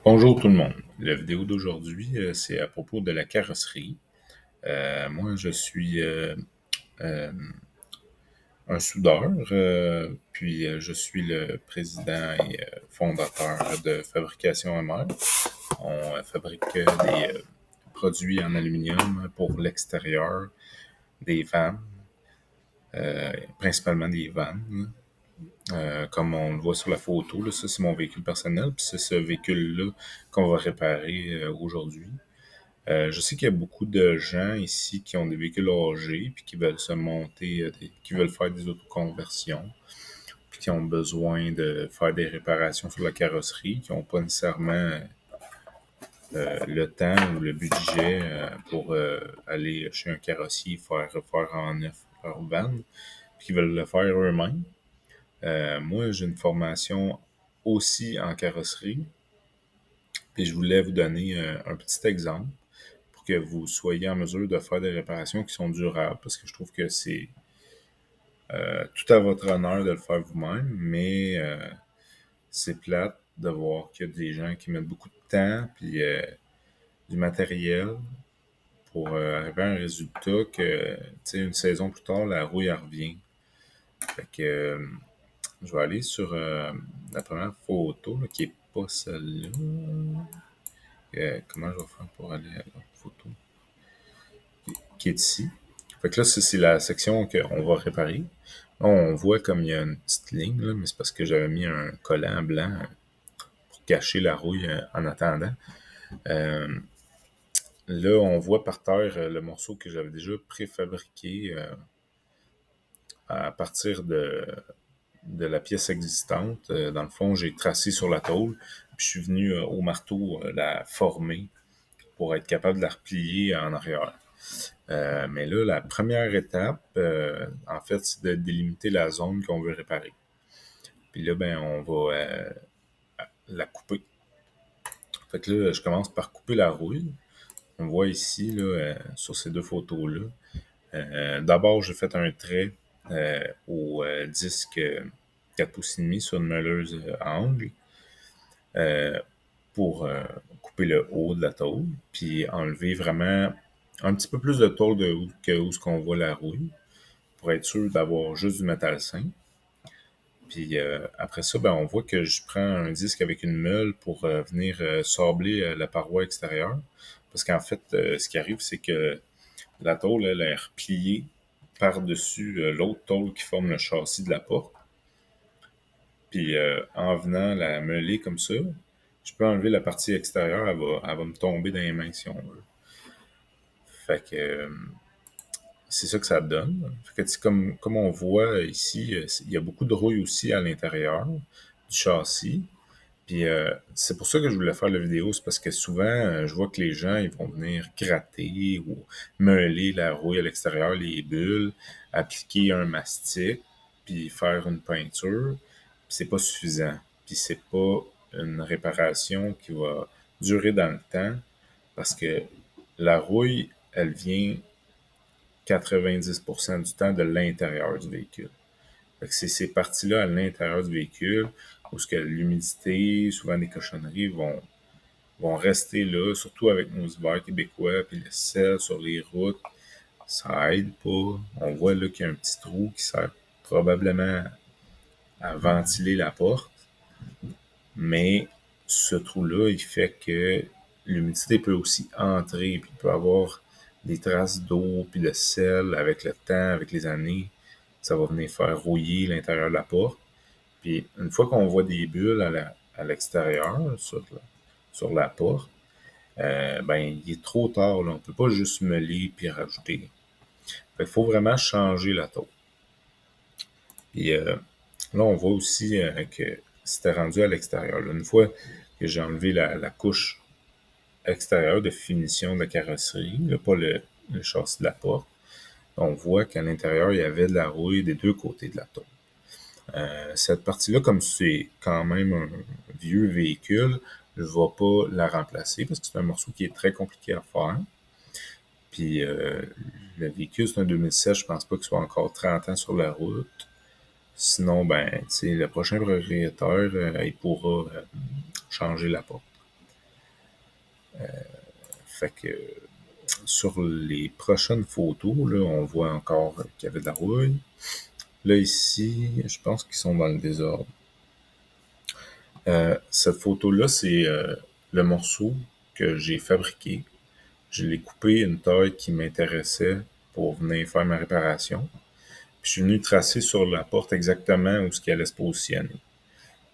Bonjour tout le monde. La vidéo d'aujourd'hui, c'est à propos de la carrosserie. Moi, je suis euh, un soudeur, puis je suis le président et fondateur de Fabrication MR. On fabrique des produits en aluminium pour l'extérieur des vannes, principalement des vannes. Comme on le voit sur la photo, là, ça c'est mon véhicule personnel, puis c'est ce véhicule-là qu'on va réparer aujourd'hui. Je sais qu'il y a beaucoup de gens ici qui ont des véhicules âgés puis qui veulent se monter, qui veulent faire des autoconversions, puis qui ont besoin de faire des réparations sur la carrosserie, qui n'ont pas nécessairement le temps ou le budget pour aller chez un carrossier faire refaire en neuf leur van, puis qui veulent le faire eux-mêmes. Moi, j'ai une formation aussi en carrosserie, puis je voulais vous donner un petit exemple pour que vous soyez en mesure de faire des réparations qui sont durables, parce que je trouve que c'est tout à votre honneur de le faire vous-même, mais c'est plate de voir qu'il y a des gens qui mettent beaucoup de temps puis du matériel pour arriver à un résultat que, tu sais, une saison plus tard, la rouille elle revient. Fait que je vais aller sur la première photo, là, qui est pas celle-là. Comment je vais faire pour aller à la photo qui est ici? Fait que là, c'est la section qu'on va réparer. Là, on voit comme il y a une petite ligne, là, mais c'est parce que j'avais mis un collant blanc pour cacher la rouille en attendant. Euh, Là, on voit par terre le morceau que j'avais déjà préfabriqué à partir de la pièce existante. Dans le fond, j'ai tracé sur la tôle, puis je suis venu au marteau la former pour être capable de la replier en arrière. Mais là, la première étape, en fait, c'est de délimiter la zone qu'on veut réparer. Puis là, ben, on va la couper. Fait que là, je commence par couper la rouille. On voit ici, là, sur ces deux photos-là. D'abord, j'ai fait un trait au disque 4 pouces et demi sur une meuleuse à angle pour couper le haut de la tôle, puis enlever vraiment un petit peu plus de tôle que où ce qu'on voit la rouille, pour être sûr d'avoir juste du métal sain. Puis après ça, ben, on voit que je prends un disque avec une meule pour venir sabler la paroi extérieure. Parce qu'en fait, ce qui arrive, c'est que la tôle, elle est repliée par-dessus l'autre tôle qui forme le châssis de la porte. Puis en venant la meuler comme ça, je peux enlever la partie extérieure, elle va me tomber dans les mains si on veut. Fait que c'est ça que ça donne. Fait que, comme on voit ici, il y a beaucoup de rouille aussi à l'intérieur du châssis. Puis c'est pour ça que je voulais faire la vidéo, c'est parce que souvent, je vois que les gens, ils vont venir gratter ou meuler la rouille à l'extérieur, les bulles, appliquer un mastic, puis faire une peinture. Puis c'est pas suffisant. Puis c'est pas une réparation qui va durer dans le temps, parce que la rouille, elle vient 90% du temps de l'intérieur du véhicule. Fait que c'est ces parties-là à l'intérieur du véhicule où ce que l'humidité, souvent des cochonneries vont rester là, surtout avec nos hivers québécois, puis le sel sur les routes, ça aide pas. On voit là qu'il y a un petit trou qui sert probablement à ventiler la porte, mais ce trou-là, il fait que l'humidité peut aussi entrer, puis il peut avoir des traces d'eau puis de sel avec le temps, avec les années. Ça va venir faire rouiller l'intérieur de la porte. Puis une fois qu'on voit des bulles à l'extérieur, sur la porte, ben il est trop tard. Là. On peut pas juste meuler puis rajouter. Il faut vraiment changer la tôle. Puis là, on voit aussi que c'était rendu à l'extérieur. Là. Une fois que j'ai enlevé la couche extérieure de finition de la carrosserie, là, pas le châssis de la porte, on voit qu'à l'intérieur, il y avait de la rouille des deux côtés de la tôle. Cette partie-là, comme c'est quand même un vieux véhicule, je ne vais pas la remplacer parce que c'est un morceau qui est très compliqué à faire. Puis le véhicule, c'est un 2007, je pense pas qu'il soit encore 30 ans sur la route. Sinon, ben, tu sais, le prochain propriétaire, il pourra changer la porte. Fait que sur les prochaines photos, là, on voit encore qu'il y avait de la rouille. Là, ici, je pense qu'ils sont dans le désordre. Cette photo-là, c'est le morceau que j'ai fabriqué. Je l'ai coupé une taille qui m'intéressait pour venir faire ma réparation. Puis je suis venu tracer sur la porte exactement où ce qu'elle allait se positionner.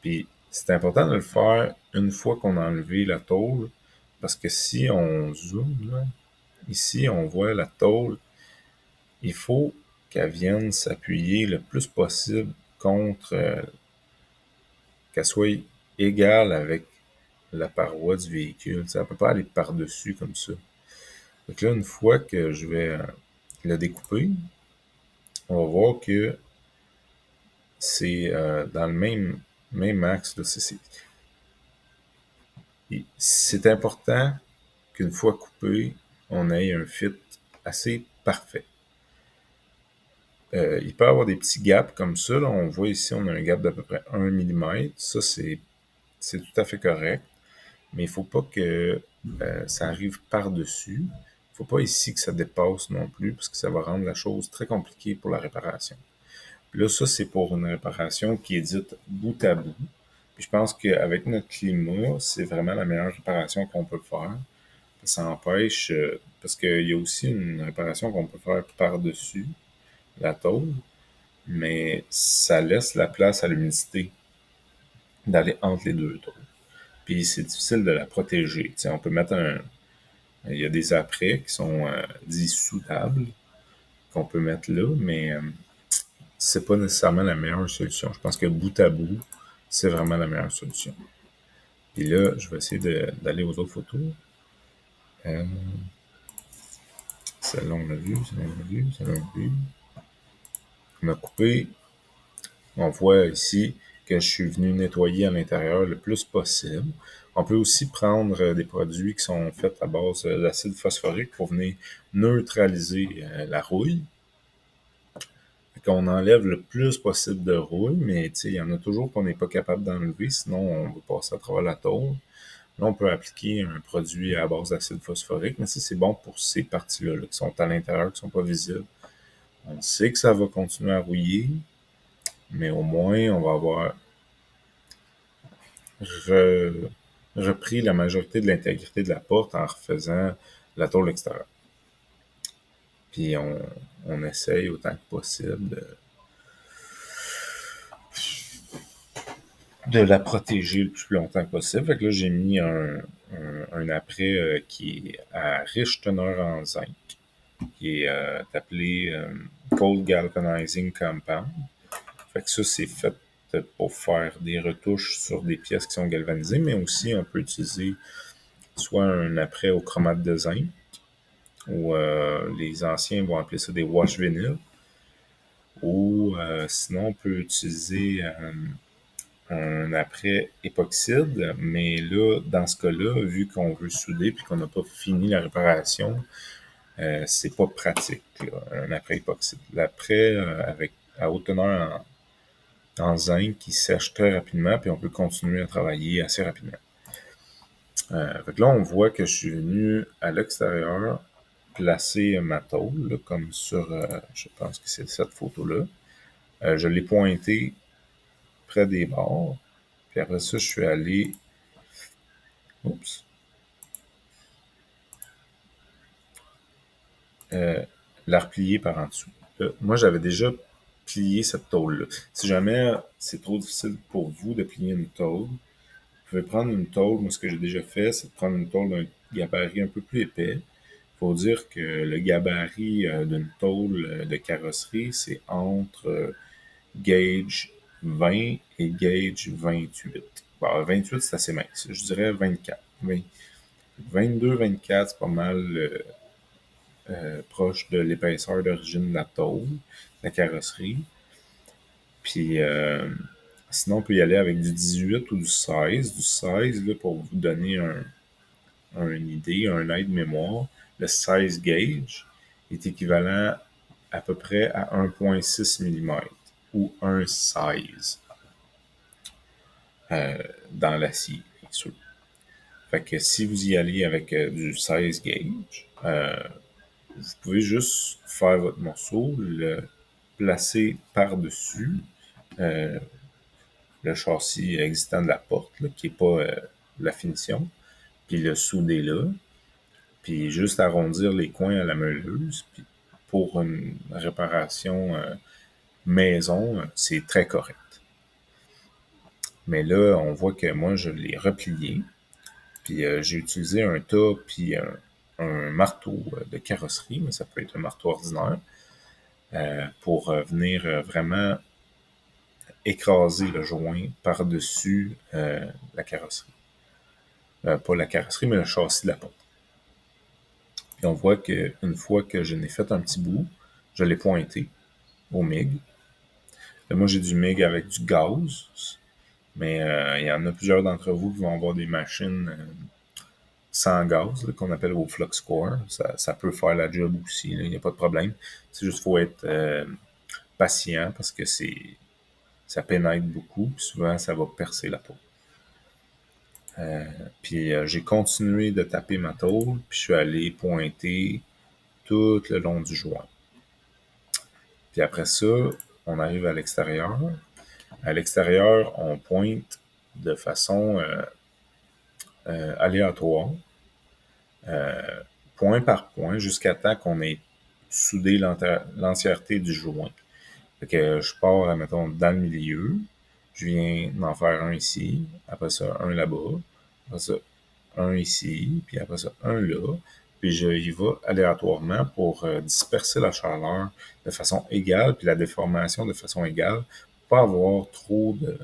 Puis c'est important de le faire une fois qu'on a enlevé la tôle, parce que si on zoome, là, ici, on voit la tôle, il faut qu'elle vienne s'appuyer le plus possible contre, qu'elle soit égale avec la paroi du véhicule. Ça ne peut pas aller par-dessus comme ça. Donc là, une fois que je vais le découper, on va voir que c'est dans le même axe. Là. C'est important qu'une fois coupé, on ait un fit assez parfait. Il peut y avoir des petits gaps comme ça. Là. On voit ici, on a un gap d'à peu près 1 mm. Ça, c'est tout à fait correct. Mais il ne faut pas que ça arrive par-dessus. Il ne faut pas ici que ça dépasse non plus, parce que ça va rendre la chose très compliquée pour la réparation. Puis là, ça, c'est pour une réparation qui est dite bout à bout. Puis je pense qu'avec notre climat, c'est vraiment la meilleure réparation qu'on peut faire. Ça empêche, parce qu'il y a aussi une réparation qu'on peut faire par-dessus la tôle, mais ça laisse la place à l'humidité d'aller entre les deux tôles. Puis c'est difficile de la protéger. T'sais, on peut mettre il y a des apprêts qui sont dissoudables qu'on peut mettre là, mais c'est pas nécessairement la meilleure solution. Je pense que bout à bout, c'est vraiment la meilleure solution. Puis là, je vais essayer d'aller aux autres photos. Celle-là, on l'a vu, celle-là, on l'a vu, celle-là, on l'a vu. On a coupé. On voit ici que je suis venu nettoyer à l'intérieur le plus possible. On peut aussi prendre des produits qui sont faits à base d'acide phosphorique pour venir neutraliser la rouille. Qu'on enlève le plus possible de rouille, mais il y en a toujours qu'on n'est pas capable d'enlever, sinon on va passer à travers la tôle. Là, on peut appliquer un produit à base d'acide phosphorique, mais ça, c'est bon pour ces parties-là là, qui sont à l'intérieur, qui ne sont pas visibles. On sait que ça va continuer à rouiller, mais au moins, on va avoir repris la majorité de l'intégrité de la porte en refaisant la tôle extérieure. Puis on essaye autant que possible de la protéger le plus longtemps que possible. Fait que là, j'ai mis un apprêt qui est à riche teneur en zinc, qui est appelé Cold Galvanizing Compound. Fait que ça, c'est fait pour faire des retouches sur des pièces qui sont galvanisées, mais aussi on peut utiliser soit un apprêt au chromate de zinc, ou les anciens vont appeler ça des wash vinyl, ou sinon on peut utiliser un apprêt époxyde, mais là, dans ce cas-là, vu qu'on veut souder puis qu'on n'a pas fini la réparation, c'est pas pratique, là, un apprêt époxyde. L'apprêt à haute teneur en zinc qui sèche très rapidement, puis on peut continuer à travailler assez rapidement. Fait que là, on voit que je suis venu à l'extérieur placer ma tôle, là, comme sur, je pense que c'est cette photo-là. Je l'ai pointé près des bords. Puis après ça, je suis allé... Oups. La replier par en dessous. Moi, j'avais déjà plié cette tôle-là. Si jamais c'est trop difficile pour vous de plier une tôle, vous pouvez prendre une tôle. Moi, ce que j'ai déjà fait, c'est de prendre une tôle d'un gabarit un peu plus épais. Il faut dire que le gabarit d'une tôle de carrosserie, c'est entre gauge 20 et gauge 28. Bon, 28, c'est assez mince. Je dirais 24. 22, 24, c'est pas mal proche de l'épaisseur d'origine de la tôle, de la carrosserie. Puis sinon, on peut y aller avec du 18 ou du 16. Du 16, là, pour vous donner une idée, un aide-mémoire, le 16 gauge est équivalent à peu près à 1,6 mm ou un 16 dans l'acier, bien sûr. Fait que si vous y allez avec du 16 gauge, vous pouvez juste faire votre morceau, le placer par-dessus euh, le châssis existant de la porte, là, qui n'est pas la finition, puis le souder là, puis juste arrondir les coins à la meuleuse, puis pour une réparation maison, c'est très correct. Mais là, on voit que moi, je l'ai replié, puis j'ai utilisé un tas, puis un marteau de carrosserie, mais ça peut être un marteau ordinaire, pour venir vraiment écraser le joint par-dessus la carrosserie. Pas la carrosserie, mais le châssis de la porte. Puis on voit qu'une fois que je n'ai fait un petit bout, je l'ai pointé au MIG. Là, moi, j'ai du MIG avec du gaz, mais il y en a plusieurs d'entre vous qui vont avoir des machines sans gaz, là, qu'on appelle au flux core. Ça peut faire la job aussi, il n'y a pas de problème. C'est juste qu'il faut être patient parce que ça pénètre beaucoup, puis souvent ça va percer la peau. Puis j'ai continué de taper ma tôle, puis je suis allé pointer tout le long du joint. Puis après ça, on arrive à l'extérieur. À l'extérieur, on pointe de façon aléatoire, point par point, jusqu'à temps qu'on ait soudé l'entièreté du joint. Fait que je pars, mettons, dans le milieu, je viens d'en faire un ici, après ça, un là-bas, après ça, un ici, puis après ça, un là, puis je y vais aléatoirement pour disperser la chaleur de façon égale, puis la déformation de façon égale, pour pas avoir trop de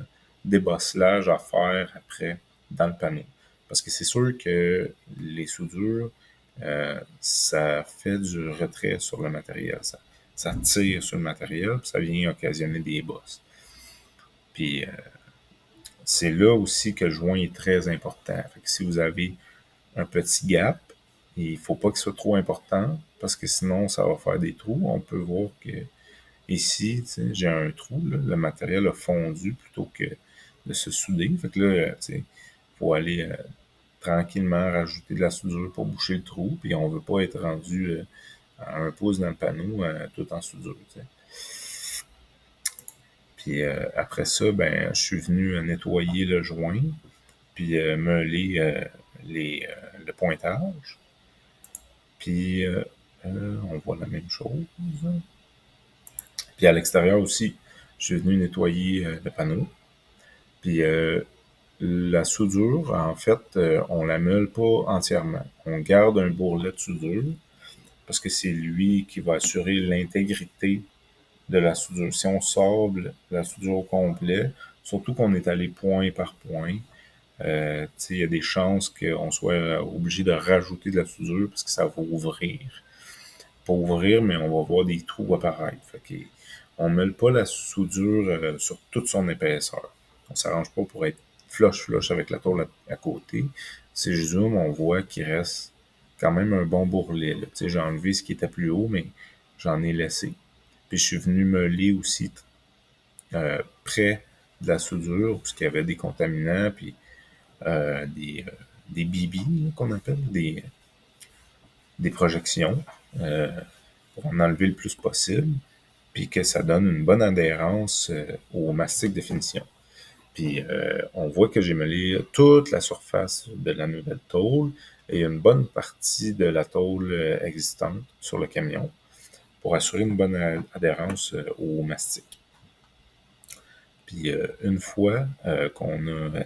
débosselage à faire après dans le panneau. Parce que c'est sûr que les soudures, ça fait du retrait sur le matériel. Ça tire sur le matériel, puis ça vient occasionner des bosses. Puis c'est là aussi que le joint est très important. Fait que si vous avez un petit gap, il ne faut pas qu'il soit trop important, parce que sinon ça va faire des trous. On peut voir que ici, j'ai un trou, là, le matériel a fondu plutôt que de se souder. Fait que là, il faut aller tranquillement rajouter de la soudure pour boucher le trou, puis on ne veut pas être rendu à un pouce dans le panneau tout en soudure. T'sais. Puis après ça, ben, je suis venu nettoyer le joint, puis meuler le pointage. Puis on voit la même chose. Puis à l'extérieur aussi, je suis venu nettoyer le panneau. Puis la soudure, en fait, on la meule pas entièrement. On garde un bourrelet de soudure parce que c'est lui qui va assurer l'intégrité de la soudure. Si on sable la soudure au complet, surtout qu'on est allé point par point, il y a des chances qu'on soit obligé de rajouter de la soudure parce que ça va ouvrir. Pas ouvrir, mais on va voir des trous apparaître. Fait que, on ne meule pas la soudure sur toute son épaisseur. On s'arrange pas pour être flush avec la tôle à côté. Si je zoome, on voit qu'il reste quand même un bon bourrelet. J'ai enlevé ce qui était plus haut, mais j'en ai laissé. Puis je suis venu meuler aussi près de la soudure, parce qu'il y avait des contaminants, puis des bibis qu'on appelle, des projections, pour en enlever le plus possible, puis que ça donne une bonne adhérence au mastic de finition. Puis on voit que j'ai mêlé toute la surface de la nouvelle tôle et une bonne partie de la tôle existante sur le camion pour assurer une bonne adhérence au mastic. Puis une fois qu'on a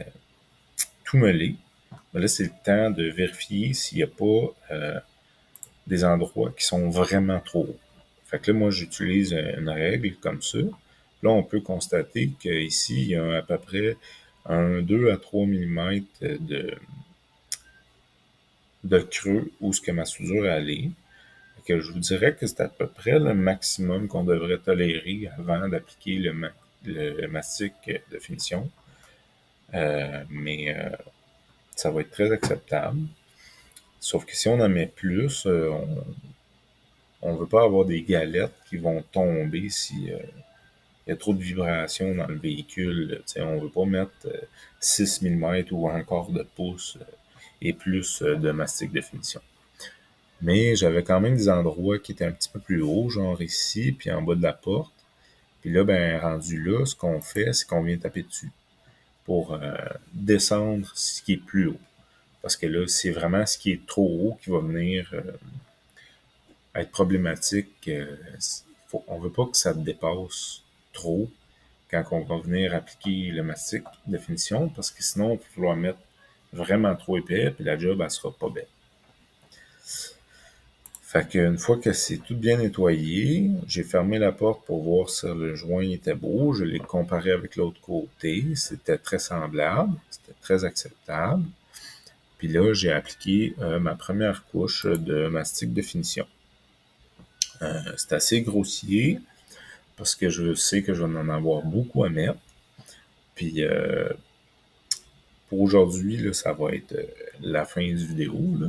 tout mêlé, ben là c'est le temps de vérifier s'il n'y a pas des endroits qui sont vraiment trop hauts. Fait que là, moi, j'utilise une règle comme ça. Là, on peut constater qu'ici, il y a à peu près 2 à 3 mm de creux où ce que ma soudure est allée. Fait que je vous dirais que c'est à peu près le maximum qu'on devrait tolérer avant d'appliquer le mastic de finition. Mais ça va être très acceptable. Sauf que si on en met plus, on ne veut pas avoir des galettes qui vont tomber si y a trop de vibrations dans le véhicule. On ne veut pas mettre 6 mm ou un quart de pouce et plus de mastic de finition. Mais j'avais quand même des endroits qui étaient un petit peu plus hauts, genre ici, puis en bas de la porte. Puis là, ben, rendu là, ce qu'on fait, c'est qu'on vient taper dessus pour descendre ce qui est plus haut. Parce que là, c'est vraiment ce qui est trop haut qui va venir être problématique. On veut pas que ça dépasse trop quand on va venir appliquer le mastic de finition, parce que sinon, il va falloir mettre vraiment trop épais, puis la job, elle sera pas belle. Fait qu'une fois que c'est tout bien nettoyé, j'ai fermé la porte pour voir si le joint était beau. Je l'ai comparé avec l'autre côté. C'était très semblable. C'était très acceptable. Puis là, j'ai appliqué ma première couche de mastic de finition. C'est assez grossier parce que je sais que je vais en avoir beaucoup à mettre. Puis pour aujourd'hui, là, ça va être la fin du vidéo. Là.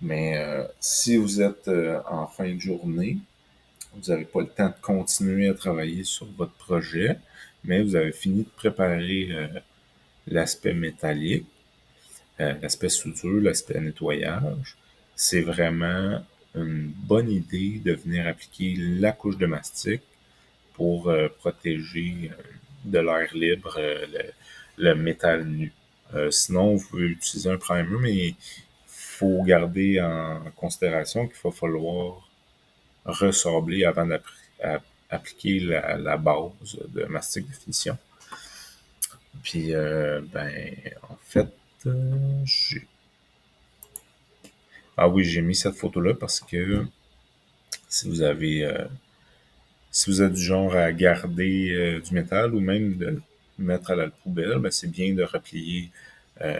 Mais si vous êtes en fin de journée, vous n'avez pas le temps de continuer à travailler sur votre projet, mais vous avez fini de préparer l'aspect métallique, l'aspect soudure, l'aspect nettoyage. C'est vraiment une bonne idée de venir appliquer la couche de mastic pour protéger de l'air libre le métal nu. Sinon, vous pouvez utiliser un primer, mais il faut garder en considération qu'il va falloir ressabler avant d'appliquer la base de mastic de finition. Puis, ben, en fait, j'ai... Ah oui, j'ai mis cette photo-là parce que si vous avez... si vous êtes du genre à garder du métal ou même de le mettre à la poubelle, ben, c'est bien de replier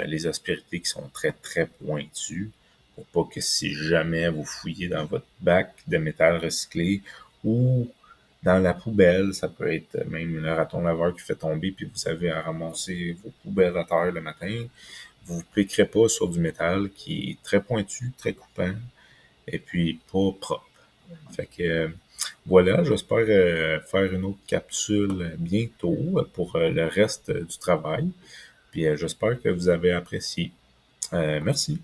les aspérités qui sont très, très pointues pour pas que si jamais vous fouillez dans votre bac de métal recyclé ou dans la poubelle, ça peut être même le raton laveur qui fait tomber puis vous avez à ramasser vos poubelles à terre le matin, vous ne piquerez pas sur du métal qui est très pointu, très coupant et puis pas propre. Fait que voilà, j'espère faire une autre capsule bientôt pour le reste du travail. Puis j'espère que vous avez apprécié. Merci.